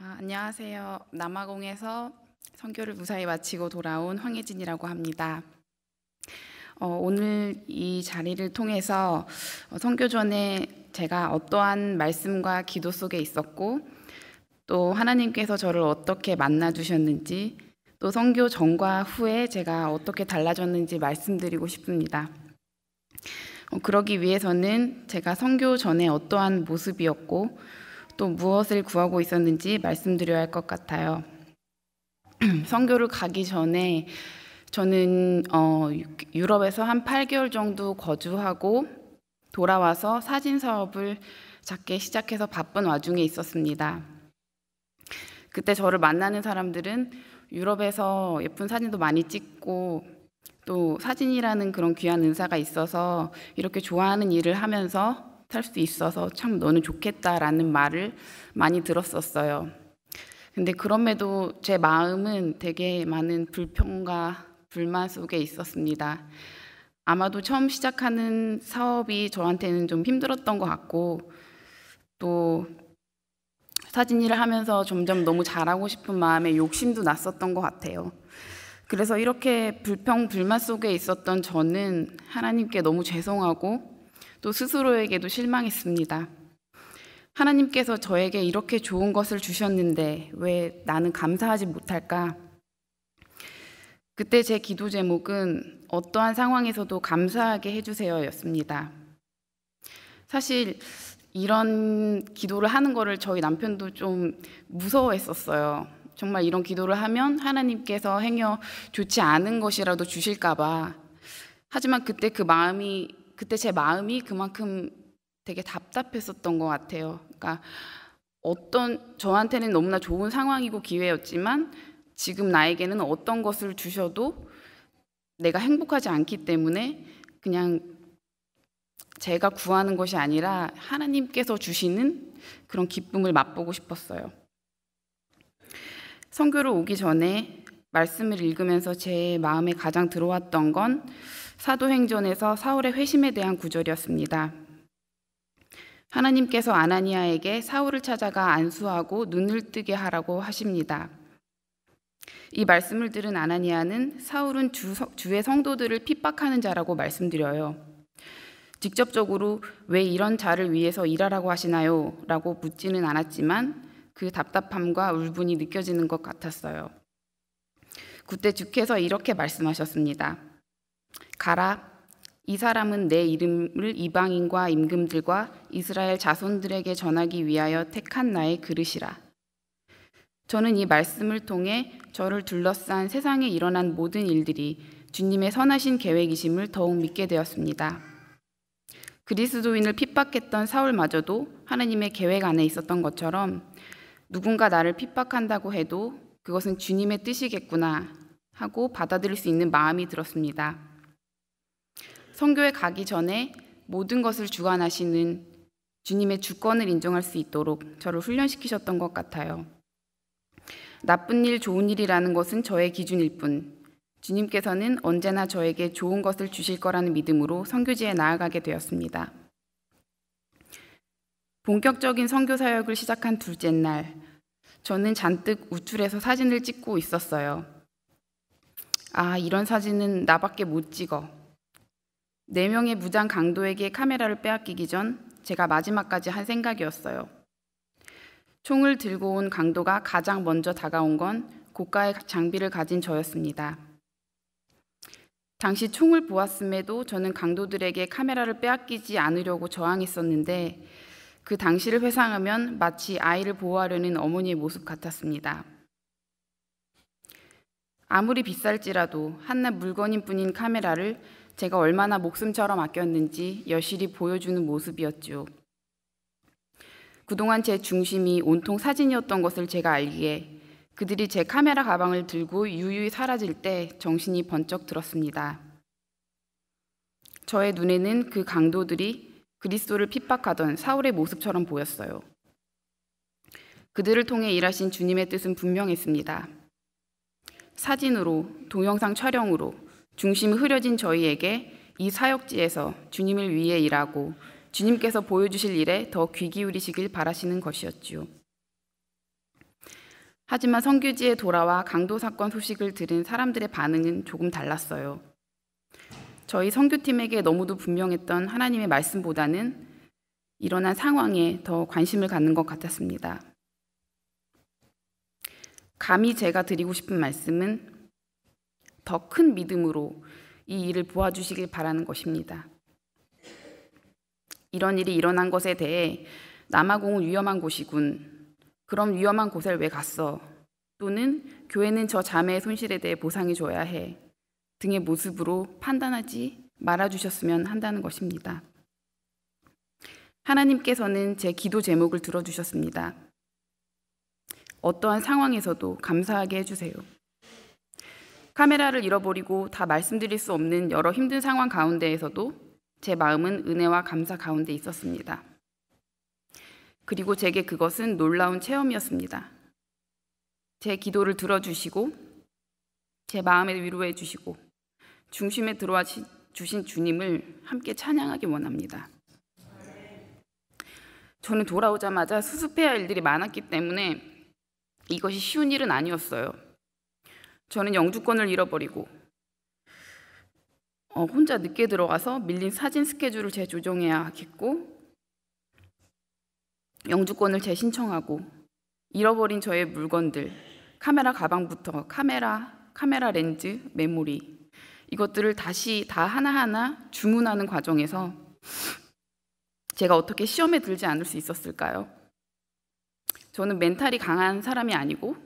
안녕하세요. 남아공에서 선교를 무사히 마치고 돌아온 황혜진이라고 합니다. 오늘 이 자리를 통해서 선교 전에 제가 어떠한 말씀과 기도 속에 있었고 또 하나님께서 저를 어떻게 만나 주셨는지 또 선교 전과 후에 제가 어떻게 달라졌는지 말씀드리고 싶습니다. 그러기 위해서는 제가 선교 전에 어떠한 모습이었고 또 무엇을 구하고 있었는지 말씀드려야 할 것 같아요. 선교를 가기 전에 저는 유럽에서 한 8개월 정도 거주하고 돌아와서 사진 사업을 작게 시작해서 바쁜 와중에 있었습니다. 그때 저를 만나는 사람들은 유럽에서 예쁜 사진도 많이 찍고 또 사진이라는 그런 귀한 은사가 있어서 이렇게 좋아하는 일을 하면서 살 수 있어서 참 너는 좋겠다라는 말을 많이 들었었어요. 근데 그럼에도 제 마음은 되게 많은 불평과 불만 속에 있었습니다. 아마도 처음 시작하는 사업이 저한테는 좀 힘들었던 것 같고 또 사진 일을 하면서 점점 너무 잘하고 싶은 마음에 욕심도 났었던 것 같아요. 그래서 이렇게 불평, 불만 속에 있었던 저는 하나님께 너무 죄송하고 또 스스로에게도 실망했습니다. 하나님께서 저에게 이렇게 좋은 것을 주셨는데 왜 나는 감사하지 못할까? 그때 제 기도 제목은 어떠한 상황에서도 감사하게 해주세요였습니다. 사실 이런 기도를 하는 거를 저희 남편도 좀 무서워했었어요. 정말 이런 기도를 하면 하나님께서 행여 좋지 않은 것이라도 주실까 봐. 하지만 그때 제 마음이 그만큼 되게 답답했었던 것 같아요. 그러니까 저한테는 너무나 좋은 상황이고 기회였지만 지금 나에게는 어떤 것을 주셔도 내가 행복하지 않기 때문에 그냥 제가 구하는 것이 아니라 하나님께서 주시는 그런 기쁨을 맛보고 싶었어요. 선교를 오기 전에 말씀을 읽으면서 제 마음에 가장 들어왔던 건 사도행전에서 사울의 회심에 대한 구절이었습니다. 하나님께서 아나니아에게 사울을 찾아가 안수하고 눈을 뜨게 하라고 하십니다. 이 말씀을 들은 아나니아는 사울은 주의 성도들을 핍박하는 자라고 말씀드려요. 직접적으로 왜 이런 자를 위해서 일하라고 하시나요? 라고 묻지는 않았지만 그 답답함과 울분이 느껴지는 것 같았어요. 그때 주께서 이렇게 말씀하셨습니다. 가라. 이 사람은 내 이름을 이방인과 임금들과 이스라엘 자손들에게 전하기 위하여 택한 나의 그릇이라. 저는 이 말씀을 통해 저를 둘러싼 세상에 일어난 모든 일들이 주님의 선하신 계획이심을 더욱 믿게 되었습니다. 그리스도인을 핍박했던 사울마저도 하나님의 계획 안에 있었던 것처럼 누군가 나를 핍박한다고 해도 그것은 주님의 뜻이겠구나 하고 받아들일 수 있는 마음이 들었습니다. 선교에 가기 전에 모든 것을 주관하시는 주님의 주권을 인정할 수 있도록 저를 훈련시키셨던 것 같아요. 나쁜 일, 좋은 일이라는 것은 저의 기준일 뿐 주님께서는 언제나 저에게 좋은 것을 주실 거라는 믿음으로 선교지에 나아가게 되었습니다. 본격적인 선교 사역을 시작한 둘째 날, 저는 잔뜩 우쭐해서 사진을 찍고 있었어요. 이런 사진은 나밖에 못 찍어. 4명의 무장 강도에게 카메라를 빼앗기기 전 제가 마지막까지 한 생각이었어요. 총을 들고 온 강도가 가장 먼저 다가온 건 고가의 장비를 가진 저였습니다. 당시 총을 보았음에도 저는 강도들에게 카메라를 빼앗기지 않으려고 저항했었는데 그 당시를 회상하면 마치 아이를 보호하려는 어머니의 모습 같았습니다. 아무리 비쌀지라도 한낱 물건인 뿐인 카메라를 제가 얼마나 목숨처럼 아꼈는지 여실히 보여주는 모습이었죠. 그동안 제 중심이 온통 사진이었던 것을 제가 알기에 그들이 제 카메라 가방을 들고 유유히 사라질 때 정신이 번쩍 들었습니다. 저의 눈에는 그 강도들이 그리스도를 핍박하던 사울의 모습처럼 보였어요. 그들을 통해 일하신 주님의 뜻은 분명했습니다. 사진으로, 동영상 촬영으로 중심이 흐려진 저희에게 이 사역지에서 주님을 위해 일하고 주님께서 보여주실 일에 더 귀 기울이시길 바라시는 것이었지요. 하지만 선교지에 돌아와 강도 사건 소식을 들은 사람들의 반응은 조금 달랐어요. 저희 선교팀에게 너무도 분명했던 하나님의 말씀보다는 일어난 상황에 더 관심을 갖는 것 같았습니다. 감히 제가 드리고 싶은 말씀은 더 큰 믿음으로 이 일을 도와주시길 바라는 것입니다. 이런 일이 일어난 것에 대해 남아공은 위험한 곳이군. 그럼 위험한 곳에 왜 갔어? 또는 교회는 저 자매의 손실에 대해 보상해줘야 해. 등의 모습으로 판단하지 말아주셨으면 한다는 것입니다. 하나님께서는 제 기도 제목을 들어주셨습니다. 어떠한 상황에서도 감사하게 해주세요. 카메라를 잃어버리고 다 말씀드릴 수 없는 여러 힘든 상황 가운데에서도 제 마음은 은혜와 감사 가운데 있었습니다. 그리고 제게 그것은 놀라운 체험이었습니다. 제 기도를 들어주시고 제 마음에 위로해 주시고 중심에 들어와 주신 주님을 함께 찬양하기 원합니다. 저는 돌아오자마자 수습해야 할 일들이 많았기 때문에 이것이 쉬운 일은 아니었어요. 저는 영주권을 잃어버리고 혼자 늦게 들어가서 밀린 사진 스케줄을 재조정해야 하겠고, 영주권을 재신청하고 잃어버린 저의 물건들, 카메라 가방부터 카메라 렌즈, 메모리, 이것들을 다시 다 하나하나 주문하는 과정에서 제가 어떻게 시험에 들지 않을 수 있었을까요? 저는 멘탈이 강한 사람이 아니고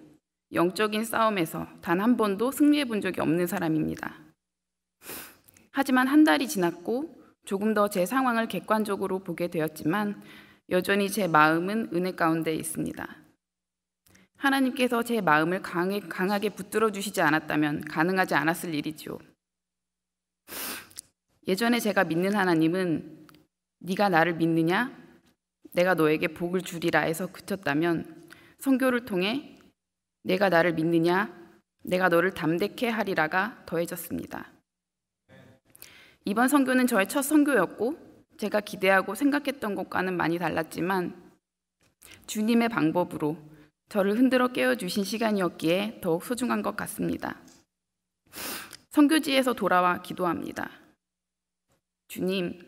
영적인 싸움에서 단 한 번도 승리해 본 적이 없는 사람입니다. 하지만 한 달이 지났고 조금 더 제 상황을 객관적으로 보게 되었지만 여전히 제 마음은 은혜 가운데 있습니다. 하나님께서 제 마음을 강하게 붙들어 주시지 않았다면 가능하지 않았을 일이죠. 예전에 제가 믿는 하나님은 네가 나를 믿느냐? 내가 너에게 복을 주리라 해서 그쳤다면, 선교를 통해 내가 나를 믿느냐? 내가 너를 담대케 하리라가 더해졌습니다. 이번 선교는 저의 첫 선교였고 제가 기대하고 생각했던 것과는 많이 달랐지만 주님의 방법으로 저를 흔들어 깨워주신 시간이었기에 더욱 소중한 것 같습니다. 선교지에서 돌아와 기도합니다. 주님,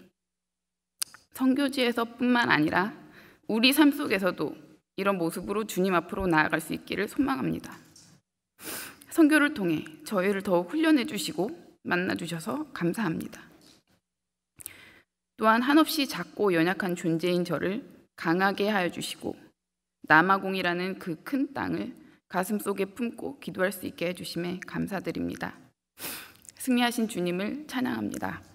선교지에서뿐만 아니라 우리 삶 속에서도 이런 모습으로 주님 앞으로 나아갈 수 있기를 소망합니다. 선교를 통해 저희를 더욱 훈련해 주시고 만나 주셔서 감사합니다. 또한 한없이 작고 연약한 존재인 저를 강하게 하여 주시고 남아공이라는 그 큰 땅을 가슴속에 품고 기도할 수 있게 해주심에 감사드립니다. 승리하신 주님을 찬양합니다.